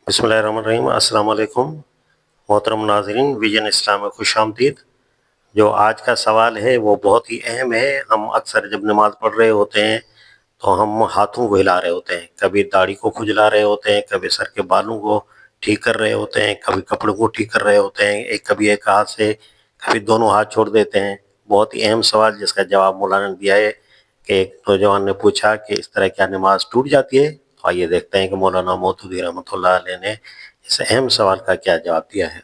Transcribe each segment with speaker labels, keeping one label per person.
Speaker 1: बिस्मिल्लाहिर्रहमानिर्रहीम। अस्सलाम वालेकुम। मोहतरम नाज़रीन, विजन इस्लाम में खुश आमदीद। जो आज का सवाल है वो बहुत ही अहम है। हम अक्सर जब नमाज़ पढ़ रहे होते हैं तो हम हाथों को हिला रहे होते हैं, कभी दाढ़ी को खुजला रहे होते हैं, कभी सर के बालों को ठीक कर रहे होते हैं, कभी कपड़ों को ठीक कर रहे होते हैं, कभी एक हाथ से, कभी दोनों हाथ छोड़ देते हैं। बहुत ही अहम सवाल जिसका जवाब मौलाना ने दिया है कि एक नौजवान ने पूछा कि इस तरह क्या नमाज टूट जाती है। तो आइए देखते हैं कि मौलाना मौदूदी रहमतुल्लाह अलैह ने इस अहम सवाल का क्या जवाब दिया है।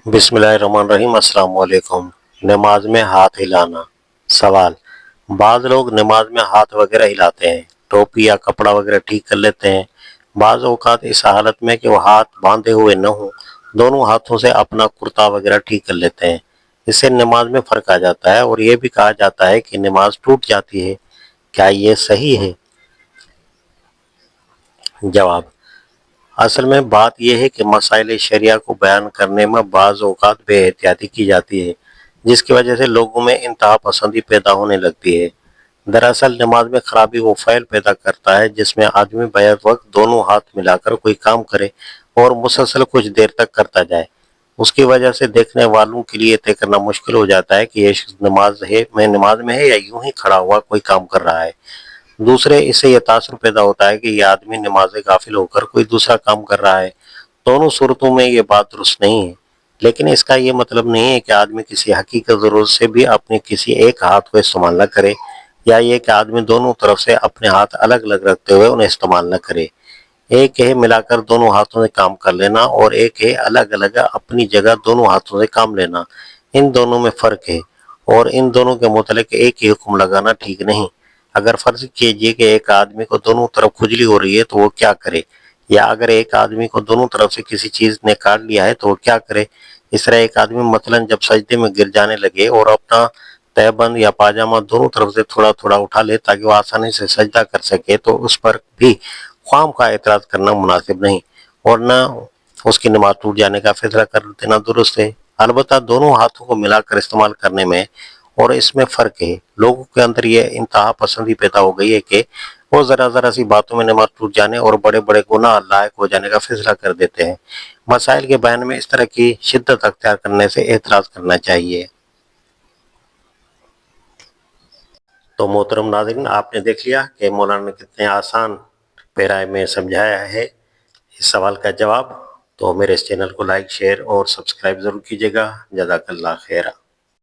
Speaker 1: बिस्मिल्लाहिर्रहमानिर्रहीम। अस्सलाम वालेकुम। नमाज में हाथ हिलाना। सवाल: बाज़ लोग नमाज में हाथ वगैरह हिलाते हैं, टोपी या कपड़ा वगैरह ठीक कर लेते हैं। बाज़ औक़ात इस हालत में कि वो हाथ बांधे हुए न हों, दोनों हाथों से अपना कुर्ता वगैरह ठीक कर लेते हैं। इससे नमाज में फ़र्क आ जाता है और ये भी कहा जाता है कि नमाज टूट जाती है। क्या ये सही है? जवाब: असल में बात यह है कि मसाइल शरिया को बयान करने में बाज़ औक़ात बेएहतियाती की जाती है, जिसकी वजह से लोगों में इंतहा पसंदी पैदा होने लगती है। दरअसल नमाज में खराबी वो फ़ैल पैदा करता है जिसमें आदमी बैक वक्त दोनों हाथ मिलाकर कोई काम करे और मुसलसल कुछ देर तक करता जाए। उसकी वजह से देखने वालों के लिए तय करना मुश्किल हो जाता है कि ये शख्स नमाज में है या यूं ही खड़ा हुआ कोई काम कर रहा है। दूसरे, इससे यह तासुर पैदा होता है कि यह आदमी नमाज से गाफिल होकर कोई दूसरा काम कर रहा है। दोनों सूरतों में ये बात दुरुस्त नहीं है, लेकिन इसका ये मतलब नहीं है कि आदमी किसी हकीकत ज़रूरत से भी अपने किसी एक हाथ को इस्तेमाल न करे, या ये कि आदमी दोनों तरफ से अपने हाथ अलग अलग रखते हुए उन्हें इस्तेमाल न करे। एक है मिलाकर दोनों हाथों से काम कर लेना और एक है अलग अलग अपनी जगह दोनों हाथों से काम लेना। इन दोनों में फ़र्क है और इन दोनों के मुतल्लिक़ एक ही हुक्म लगाना ठीक नहीं। अगर फ़र्ज़ कीजिए कि एक आदमी को दोनों तरफ खुजली हो रही है तो वो क्या करे, या अगर एक आदमी को दोनों तरफ से किसी चीज़ ने काट लिया है तो वो क्या करे। इस तरह एक आदमी मसलन जब सजदे में गिर जाने लगे और अपना तहबंद या पाजामा दोनों तरफ से थोड़ा थोड़ा उठा ले ताकि वो आसानी से सजदा कर सके, तो उस पर भी ख्वाम का एतराज़ करना मुनासिब नहीं और न उसकी नमाज टूट जाने का फैसला कर देना दुरुस्त है। अलबत्ता दोनों हाथों को मिलाकर इस्तेमाल करने में और इसमें फ़र्क है। लोगों के अंदर ये इंतहा पसंदी पैदा हो गई है कि वो ज़रा सी बातों में नमाज टूट जाने और बड़े बड़े गुनाह लायक हो जाने का फैसला कर देते हैं। मसाइल के बयान में इस तरह की शिद्दत अख्तियार करने से एतराज़ करना चाहिए। तो मोहतरम नाज़रीन, आपने देख लिया कि मौलाना ने कितने आसान पैराए में समझाया है इस सवाल का जवाब। तो मेरे इस चैनल को लाइक, शेयर और सब्सक्राइब ज़रूर कीजिएगा। जज़ाकल्लाह खैरा।